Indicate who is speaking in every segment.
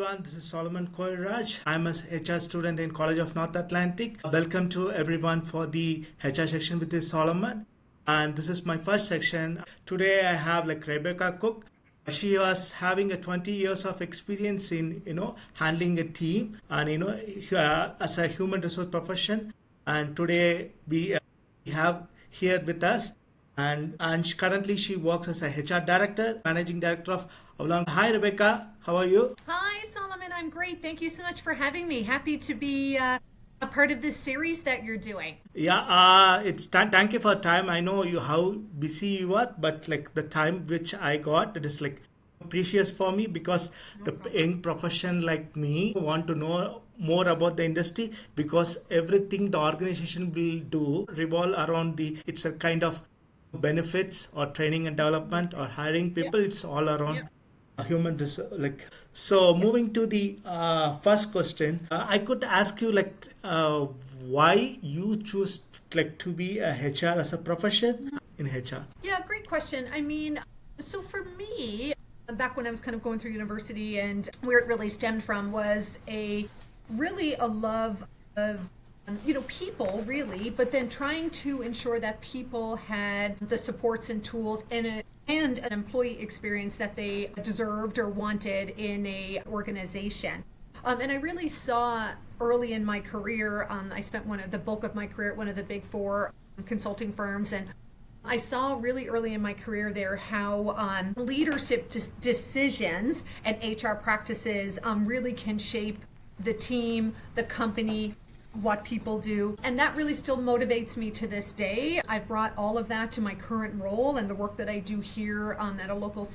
Speaker 1: everyone, this is Solomon Koilraj. I'm a HR student in College of North Atlantic. Welcome to everyone for the HR section with this Solomon. And this is my first section. Today I have Rebecca Cook. She was having a 20 years of experience in, handling a team and, as a human resource profession. And today we have here with us and currently she works as a HR director, managing director of Avalon. Hi, Rebecca. How are you?
Speaker 2: Hi, Solomon. I'm great. Thank you so much for having me. Happy to be a part of this series that you're doing.
Speaker 1: Yeah, thank you for time. I know you how busy you are, but the time which I got, it is precious for me because the young profession like me want to know more about the industry because everything the organization will do revolve around it's a kind of benefits or training and development or hiring people. It's all around human resource. So moving to the first question, I could ask you why you choose to be a HR as a profession in HR.
Speaker 2: Yeah, great question. I mean, so for me, back when I was kind of going through university, and where it really stemmed from was a love of people really, but then trying to ensure that people had the supports and tools and an employee experience that they deserved or wanted in a organization. And I really saw early in my career, I spent the bulk of my career at one of the big four consulting firms, and I saw really early in my career there how leadership decisions and HR practices really can shape the team, the company, what people do. And that really still motivates me to this day. I've brought all of that to my current role and the work that I do here at a local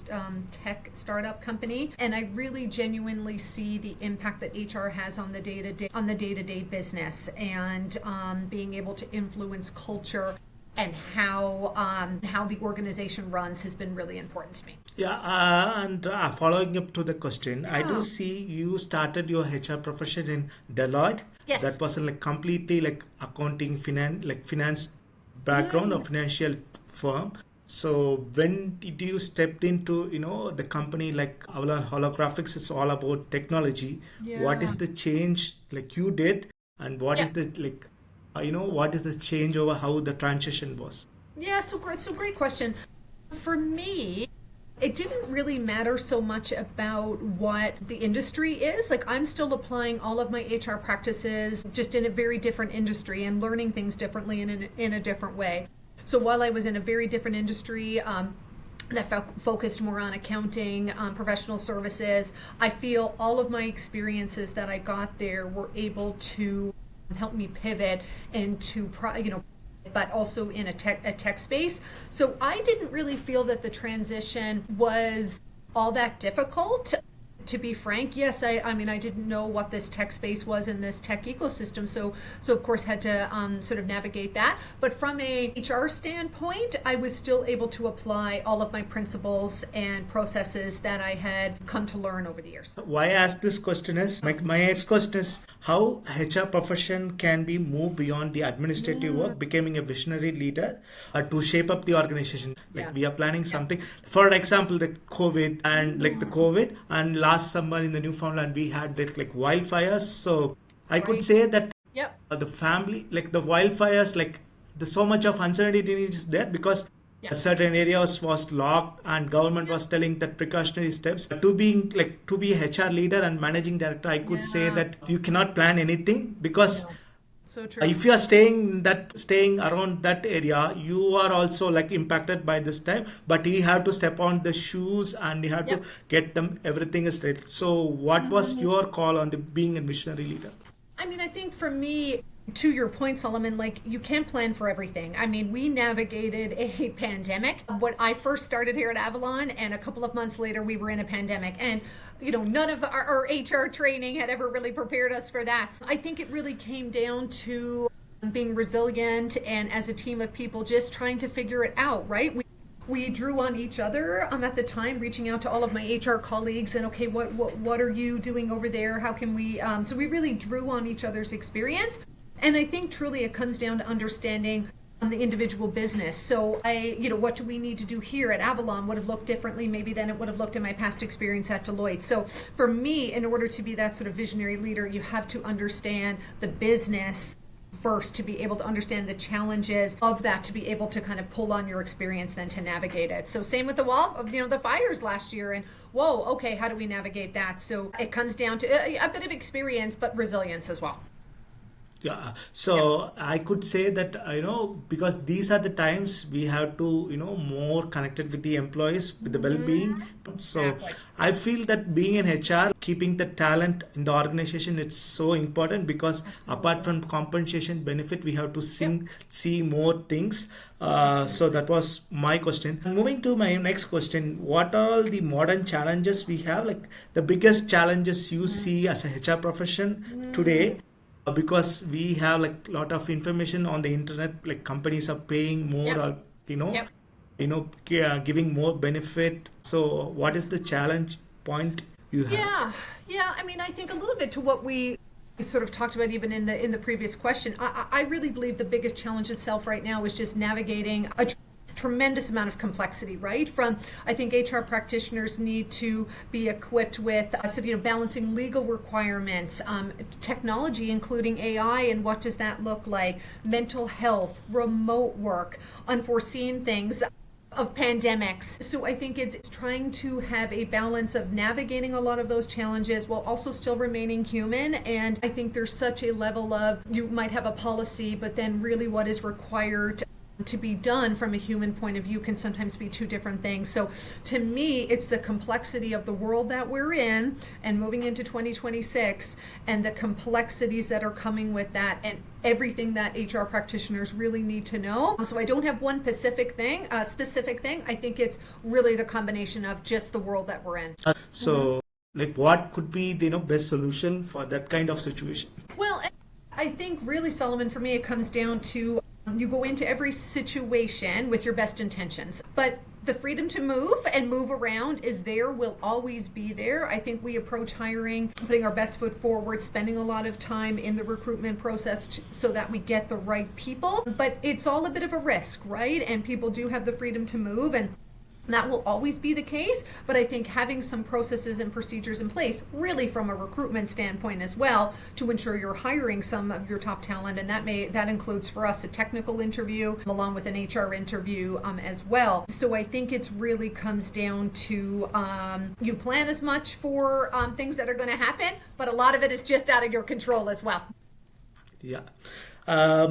Speaker 2: tech startup company. And I really genuinely see the impact that HR has on the day-to-day business and being able to influence culture and how the organization runs has been really important to me.
Speaker 1: Yeah, and following up to the question, I do see you started your HR profession in Deloitte.
Speaker 2: Yes.
Speaker 1: That was completely accounting, finance background or financial firm. So when did you stepped into the company Avalon Holographics is all about technology?
Speaker 2: Yeah.
Speaker 1: What is the change you did, and what is the what is the change over how the transition was?
Speaker 2: Yeah, so great question. For me, it didn't really matter so much about what the industry is. I'm still applying all of my HR practices just in a very different industry and learning things differently in a different way. So while I was in a very different industry, that focused more on accounting, professional services, I feel all of my experiences that I got there were able to help me pivot into but also in a tech space. So I didn't really feel that the transition was all that difficult. To be frank, yes, I mean, I didn't know what this tech space was in this tech ecosystem, so of course had to sort of navigate that. But from a HR standpoint, I was still able to apply all of my principles and processes that I had come to learn over the years.
Speaker 1: Why I ask this question is, my next question is, how HR profession can be moved beyond the administrative work, becoming a visionary leader to shape up the organization. We are planning something. For example, the COVID and last summer in the Newfoundland we had wildfires. So I could say that the family, the wildfires, there's so much of uncertainty is there because certain areas was locked and government was telling that precautionary steps. To be a HR leader and managing director, I could say that you cannot plan anything because
Speaker 2: so true.
Speaker 1: If you are staying around that area, you are also impacted by this time, but you have to step on the shoes and you have to get them everything straight. So what was your call on being a missionary leader?
Speaker 2: I mean, I think for me, to your point, Solomon, you can't plan for everything. I mean, we navigated a pandemic when I first started here at Avalon, and a couple of months later we were in a pandemic, and none of our HR training had ever really prepared us for that. So I think it really came down to being resilient and as a team of people just trying to figure it out, right? We drew on each other at the time, reaching out to all of my HR colleagues and, okay, what are you doing over there? How can we, so we really drew on each other's experience. And I think truly it comes down to understanding the individual business. So what do we need to do here at Avalon would have looked differently maybe than it would have looked in my past experience at Deloitte. So for me, in order to be that sort of visionary leader, you have to understand the business first, to be able to understand the challenges of that, to be able to kind of pull on your experience then to navigate it. So same with the fires last year, and okay, how do we navigate that? So it comes down to a bit of experience, but resilience as well.
Speaker 1: Yeah, so I could say that, because these are the times we have to, more connected with the employees, with the well-being. So
Speaker 2: Exactly.
Speaker 1: I feel that being in HR, keeping the talent in the organization, it's so important, because apart from compensation benefit, we have to see more things. So that was my question. Moving to my next question, what are all the modern challenges we have? Like the biggest challenges you see as a HR profession today? Because we have like a lot of information on the internet, like companies are paying more, or giving more benefit. So what is the challenge point you have?
Speaker 2: Yeah. I mean, I think a little bit to what we sort of talked about even in the previous question. I really believe the biggest challenge itself right now is just navigating a tremendous amount of complexity, right? I think HR practitioners need to be equipped with balancing legal requirements, technology, including AI, and what does that look like, mental health, remote work, unforeseen things of pandemics. So I think it's trying to have a balance of navigating a lot of those challenges while also still remaining human. And I think there's such a level of, you might have a policy, but then really what is required to be done from a human point of view can sometimes be two different things. So to me, it's the complexity of the world that we're in and moving into 2026, and the complexities that are coming with that, and everything that HR practitioners really need to know. So I don't have one specific thing. I think it's really the combination of just the world that we're in.
Speaker 1: Like what could be the best solution for that kind of situation?
Speaker 2: Well, I think really, Solomon, for me, it comes down to you go into every situation with your best intentions, but the freedom to move and move around will always be there. I think we approach hiring, putting our best foot forward, spending a lot of time in the recruitment process so that we get the right people, but it's all a bit of a risk, right? And people do have the freedom to move, and that will always be the case, but I think having some processes and procedures in place, really from a recruitment standpoint as well, to ensure you're hiring some of your top talent, and that includes for us a technical interview along with an HR interview as well. So I think it really comes down to you plan as much for things that are going to happen, but a lot of it is just out of your control as well.
Speaker 1: Yeah.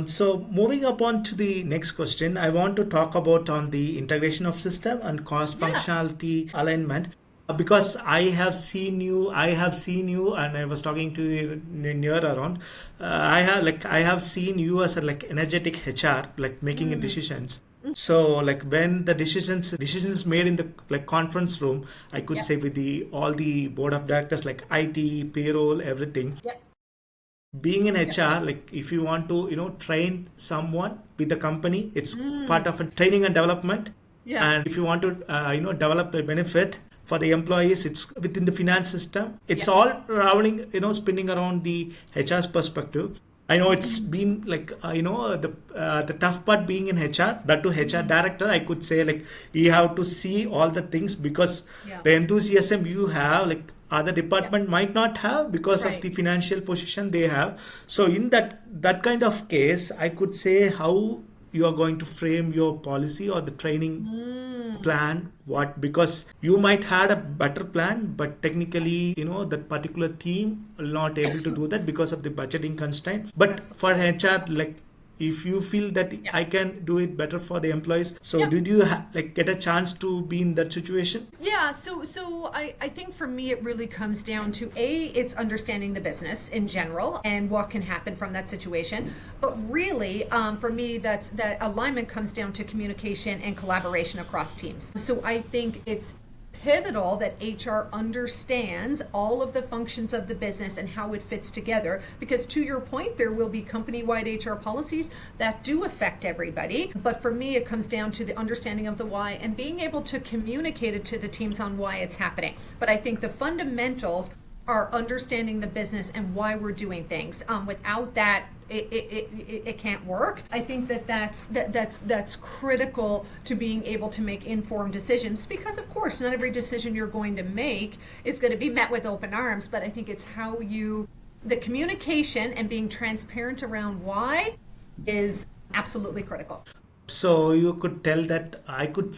Speaker 1: So moving upon to the next question, I want to talk about on the integration of system and cost functionality alignment. Because I have seen you, and I was talking to you near around. I have seen you as a energetic HR, making decisions. So when the decisions made in the conference room, I could say with all the board of directors, IT, payroll, everything. Being in HR, if you want to, train someone with the company, it's part of a training and development. And if you want to, develop a benefit for the employees, it's within the finance system. It's all spinning around the HR's perspective. I know it's been the tough part being in HR, that to HR director, I could say you have to see all the things, because the enthusiasm you have, other department might not have because of the financial position they have. So in that kind of case, I could say how you are going to frame your policy or the training plan, because you might had a better plan, but technically, that particular team will not able to do that because of the budgeting constraint. But for HR, if you feel that I can do it better for the employees, so did you get a chance to be in that situation?
Speaker 2: So I think for me it really comes down to it's understanding the business in general and what can happen from that situation, but really for me that alignment comes down to communication and collaboration across teams. So I think it's pivotal that HR understands all of the functions of the business and how it fits together, because to your point, there will be company-wide HR policies that do affect everybody, but for me it comes down to the understanding of the why and being able to communicate it to the teams on why it's happening. But I think the fundamentals are understanding the business and why we're doing things. Without that, it can't work. I think that's critical to being able to make informed decisions, because of course not every decision you're going to make is going to be met with open arms, but I think it's how the communication and being transparent around why is absolutely critical.
Speaker 1: So you could tell that I could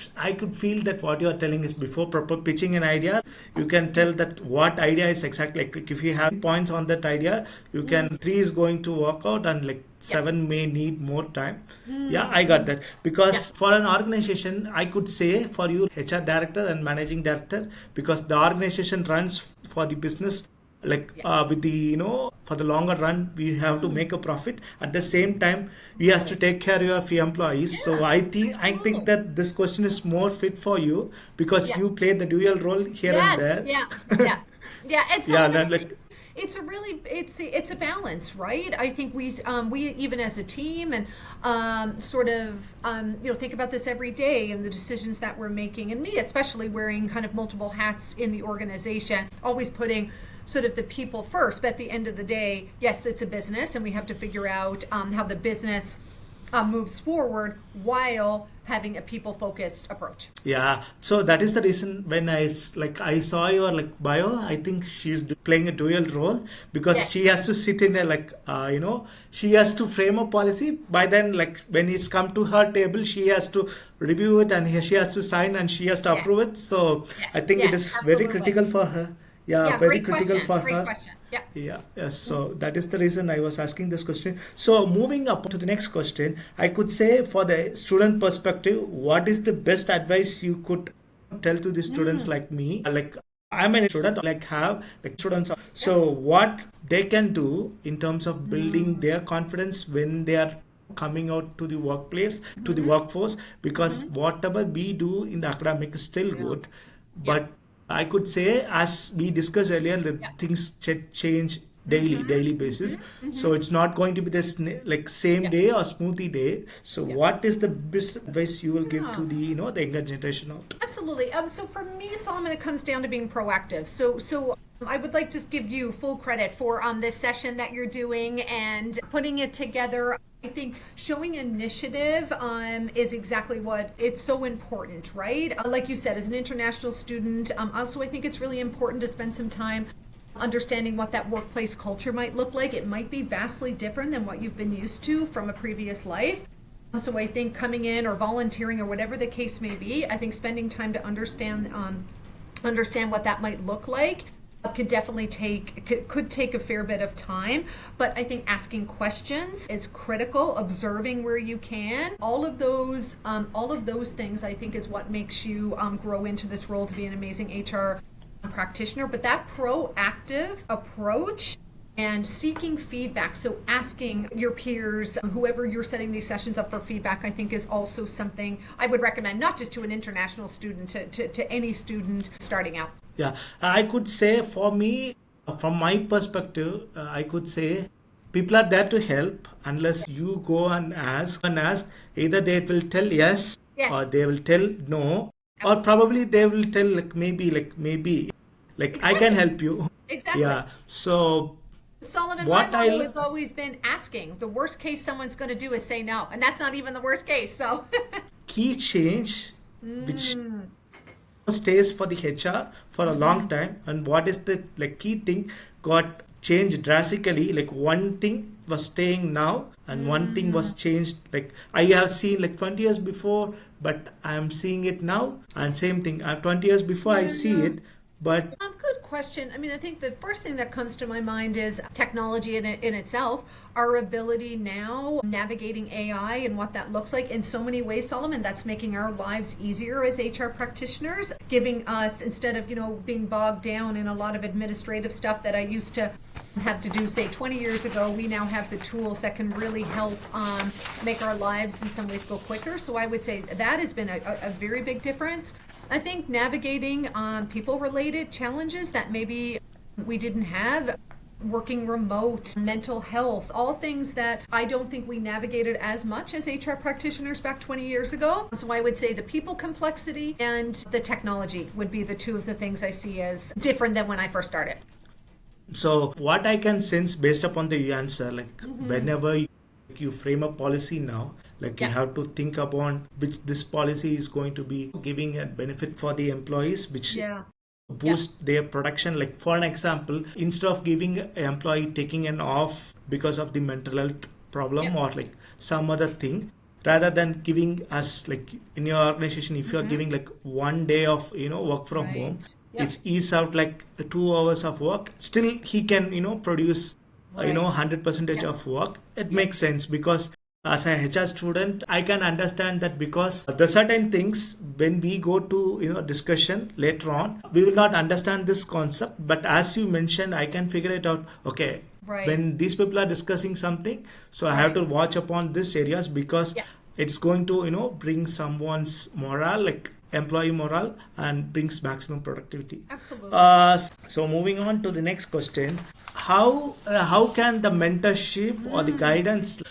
Speaker 1: feel that what you are telling is before proper pitching an idea, you can tell that what idea is exactly, like if you have points on that idea, you can 3 is going to work out and like 7 may need more time. Yeah, I got that. Because for an organization, I could say for you HR director and managing director, because the organization runs for the business, like with the for the longer run we have to make a profit. At the same time we have to take care of your employees. So I think that this question is more fit for you, because you play the dual role here and there.
Speaker 2: It's it's a balance, right? I think we even as a team and think about this every day and the decisions that we're making, and me especially wearing kind of multiple hats in the organization, always putting sort of the people first. But at the end of the day, yes, it's a business, and we have to figure out how the business moves forward while having a people-focused approach.
Speaker 1: Yeah, so that is the reason when I saw your bio, I think she's playing a dual role, because she has to sit in a she has to frame a policy. By then, when it's come to her table, she has to review it and she has to sign and she has to approve it. So I think it is very critical for her. Very critical for her.
Speaker 2: Great question.
Speaker 1: So that is the reason I was asking this question. So moving up to the next question, I could say for the student perspective, what is the best advice you could tell to the students like me? Like I'm a student, have students. So what they can do in terms of building their confidence when they are coming out to the workplace, to the workforce, because whatever we do in the academic is still good, but I could say, as we discussed earlier, that things change daily basis. So it's not going to be this same day or smoothie day. So what is the best advice you will give to the the younger generation out?
Speaker 2: Absolutely. So for me, Solomon, it comes down to being proactive. So I would like to give you full credit for this session that you're doing and putting it together. I think showing initiative is exactly what it's so important, right? Like you said, as an international student, also I think it's really important to spend some time understanding what that workplace culture might look like. It might be vastly different than what you've been used to from a previous life. So I think coming in or volunteering or whatever the case may be, I think spending time to understand what that might look like could take a fair bit of time. But I think asking questions is critical, observing where you can. All of those things I think is what makes you grow into this role to be an amazing HR practitioner. But that proactive approach and seeking feedback, so asking your peers, whoever you're setting these sessions up for feedback, I think is also something I would recommend, not just to an international student, to any student starting out.
Speaker 1: Yeah, I could say for me, from my perspective, I could say people are there to help unless you go and ask. Either they will tell yes, or they will tell no, or probably they will tell maybe I can help you.
Speaker 2: Exactly.
Speaker 1: Yeah. So
Speaker 2: Solomon, my motto has always been asking. The worst case someone's going to do is say no, and that's not even the worst case. So
Speaker 1: key change, which stays for the HR for a long time, and what is the key thing got changed drastically. One thing was staying now, and one thing was changed. I have seen 20 years before, but I am seeing it now, and same thing. 20 years before I see it, but
Speaker 2: good question. I mean, I think the first thing that comes to my mind is technology in itself, our ability now navigating AI and what that looks like in so many ways, Solomon. That's making our lives easier as HR practitioners, giving us, instead of being bogged down in a lot of administrative stuff that I used to have to do, say 20 years ago, we now have the tools that can really help make our lives in some ways go quicker. So I would say that has been a very big difference. I think navigating people-related challenges that maybe we didn't have, working remote, mental health, all things that I don't think we navigated as much as HR practitioners back 20 years ago. So I would say the people complexity and the technology would be the two of the things I see as different than when I first started.
Speaker 1: So what I can sense based upon the answer, like whenever you frame a policy now, like you have to think upon which this policy is going to be giving a benefit for the employees, which boost their production. Like for an example, instead of giving an employee taking an off because of the mental health problem or like some other thing, rather than giving us, like in your organization, if you are giving like 1 day of work from home, it's ease out like 2 hours of work, still he can produce 100% of work. It makes sense, because as a HR student, I can understand that, because the certain things when we go to discussion later on, we will not understand this concept. But as you mentioned, I can figure it out. Okay, when these people are discussing something, so I have to watch upon these areas, because it's going to bring someone's morale, like employee morale, and brings maximum productivity.
Speaker 2: Absolutely.
Speaker 1: So moving on to the next question, how can the mentorship or the guidance,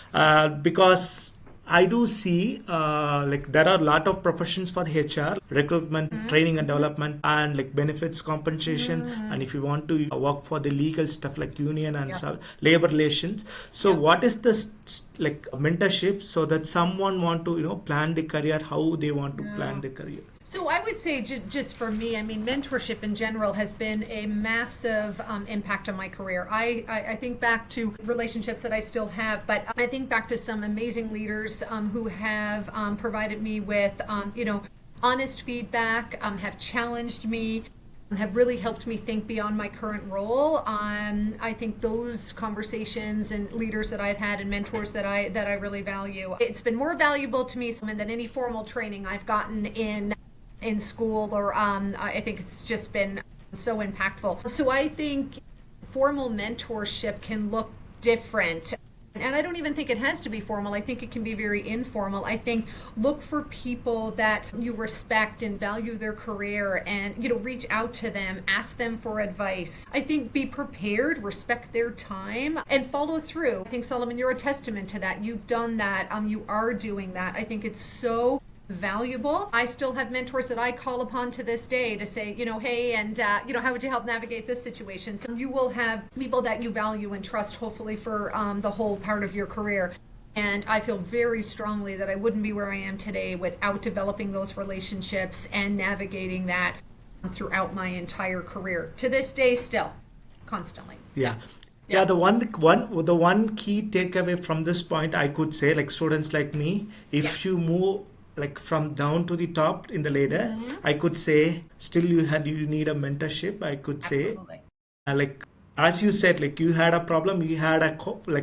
Speaker 1: because I do see like there are a lot of professions for the HR, recruitment, training and development, and like benefits, compensation, and if you want to work for the legal stuff like union and labor relations. So what is this like mentorship, so that someone want to plan the career, how they want to plan the career?
Speaker 2: So I would say just for me, I mean, mentorship in general has been a massive impact on my career. I think back to relationships that I still have, but I think back to some amazing leaders who have provided me with, honest feedback, have challenged me, have really helped me think beyond my current role. I think those conversations and leaders that I've had and mentors that I really value. It's been more valuable to me than any formal training I've gotten in school, or I think it's just been so impactful. So I think formal mentorship can look different. And I don't even think it has to be formal. I think it can be very informal. I think look for people that you respect and value their career, and reach out to them, ask them for advice. I think be prepared, respect their time, and follow through. I think, Solomon, you're a testament to that. You've done that. You are doing that. I think it's so valuable. I still have mentors that I call upon to this day to say, hey, and how would you help navigate this situation? So you will have people that you value and trust, hopefully, for the whole part of your career. And I feel very strongly that I wouldn't be where I am today without developing those relationships and navigating that throughout my entire career. To this day, still, constantly.
Speaker 1: Yeah, the one key takeaway from this point, I could say, like students like me, if you move like from down to the top in the ladder, I could say still you need a mentorship. I could say, like as you said, like you had a problem, you had a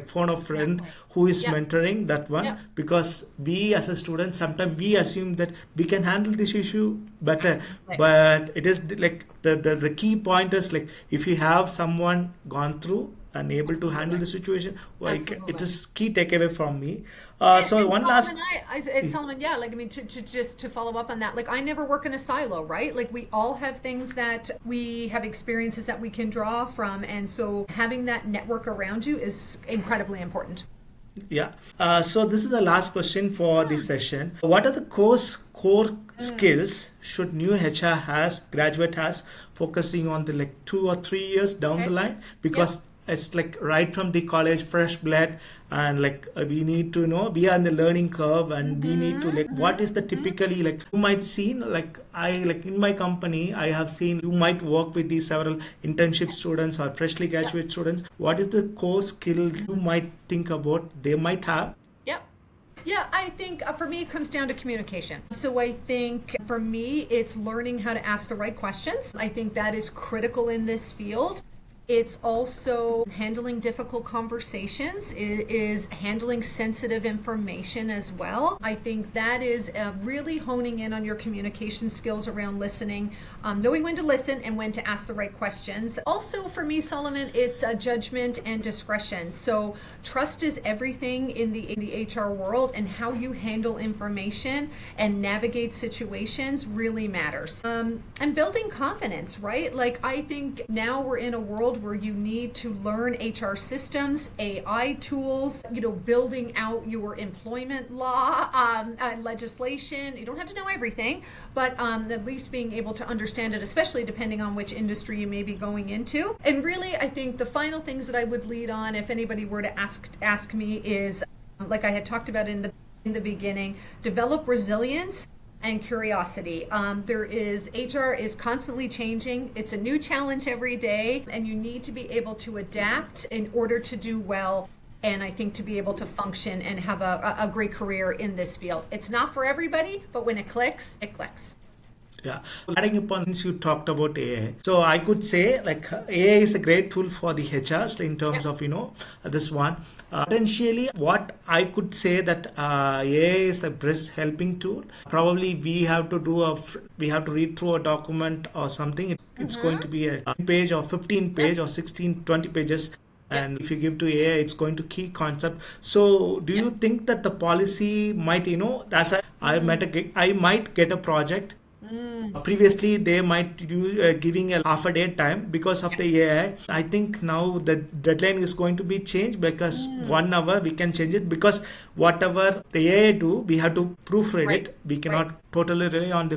Speaker 1: phone a friend who is mentoring that one, because we as a student sometimes we assume that we can handle this issue better, but it is like the key point is, like if you have someone gone through and able to handle the situation, like it is key takeaway from me. So one last,
Speaker 2: Solomon, to follow up on that, like I never work in a silo, right? Like we all have things that we have experiences that we can draw from, and so having that network around you is incredibly important.
Speaker 1: So this is the last question for the session. What are the core skills should new HR graduate has, focusing on the 2 or 3 years down the line? Because it's like right from the college, fresh blood, and we need to know we are in the learning curve, and we need to what is the typically you might see in my company, I have seen you might work with these several internship students or freshly graduate students. What is the core skill you might think about they might have?
Speaker 2: Yeah, I think for me, it comes down to communication. So I think for me, it's learning how to ask the right questions. I think that is critical in this field. It's also handling difficult conversations, is handling sensitive information as well. I think that is really honing in on your communication skills around listening, knowing when to listen and when to ask the right questions. Also for me, Solomon, it's judgment and discretion. So trust is everything in the HR world, and how you handle information and navigate situations really matters. And building confidence, right? Like I think now we're in a world field where you need to learn HR systems, AI tools, building out your employment law, legislation. You don't have to know everything, but at least being able to understand it, especially depending on which industry you may be going into. And really, I think the final things that I would lead on, if anybody were to ask me, is like I had talked about in the beginning, develop resilience and curiosity. HR is constantly changing. It's a new challenge every day, and you need to be able to adapt in order to do well. And I think to be able to function and have a great career in this field. It's not for everybody, but when it clicks, it clicks.
Speaker 1: Yeah. Adding upon since you talked about AI, so I could say like AI is a great tool for the HRs in terms of this one. Potentially, what I could say that AI is a best helping tool. Probably we have to read through a document or something. It's going to be a page or 15 page or 16, 20 pages. And if you give to AI, it's going to key concept. So do you think that the policy might, as I might get a project. Previously, they might do giving a half a day time because of the AI. I think now the deadline is going to be changed because 1 hour we can change it because whatever the AI do, we have to proofread it. We cannot totally rely on the.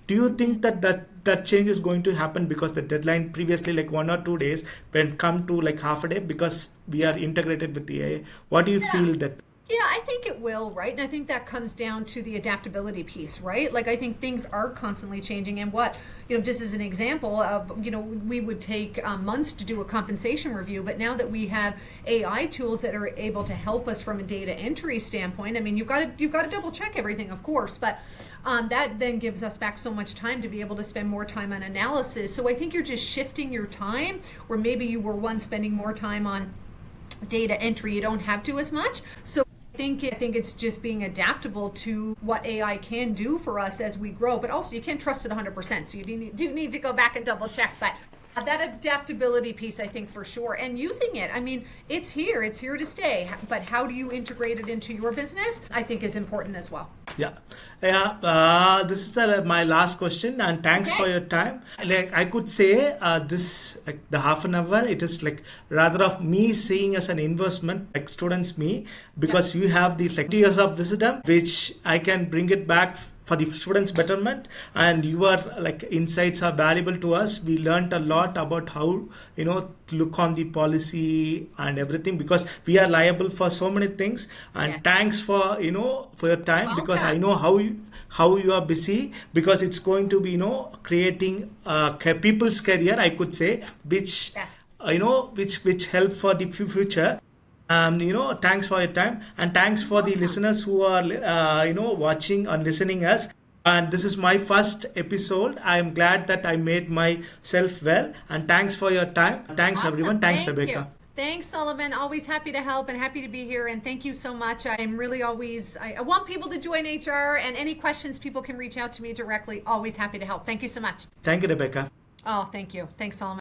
Speaker 1: Do you think that change is going to happen because the deadline previously like 1 or 2 days when come to like half a day because we are integrated with the AI? What do you feel that?
Speaker 2: Yeah, I think it will, right? And I think that comes down to the adaptability piece, right? Like I think things are constantly changing, and just as an example of, we would take months to do a compensation review, but now that we have AI tools that are able to help us from a data entry standpoint, I mean, you've got to double check everything, of course, but that then gives us back so much time to be able to spend more time on analysis. So I think you're just shifting your time, where maybe you were once spending more time on data entry, you don't have to as much. So I think it's just being adaptable to what AI can do for us as we grow, but also you can't trust it 100%. So you do need to go back and double check. But that adaptability piece, I think for sure, and using it. I mean, it's here to stay. But how do you integrate it into your business? I think is important as well.
Speaker 1: Yeah. This is my last question, and thanks for your time. Like I could say, the half an hour, it is like rather of me seeing as an investment, like students me, because you have these like 2 years of wisdom, which I can bring it back for the students' betterment, and your like insights are valuable to us. We learned a lot about how to look on the policy and everything because we are liable for so many things. And thanks for for your time. Welcome. Because I know how you are busy because it's going to be creating people's career, I could say, which which help for the future. Thanks for your time, and thanks for the listeners who are watching and listening us. And this is my first episode. I am glad that I made myself well, and thanks for your time. Thanks everyone. Thanks Rebecca.
Speaker 2: Thanks, Solomon. Always happy to help and happy to be here. And thank you so much. I'm really I want people to join HR, and any questions people can reach out to me directly. Always happy to help. Thank you so much.
Speaker 1: Thank you, Rebecca.
Speaker 2: Oh, thank you. Thanks, Solomon.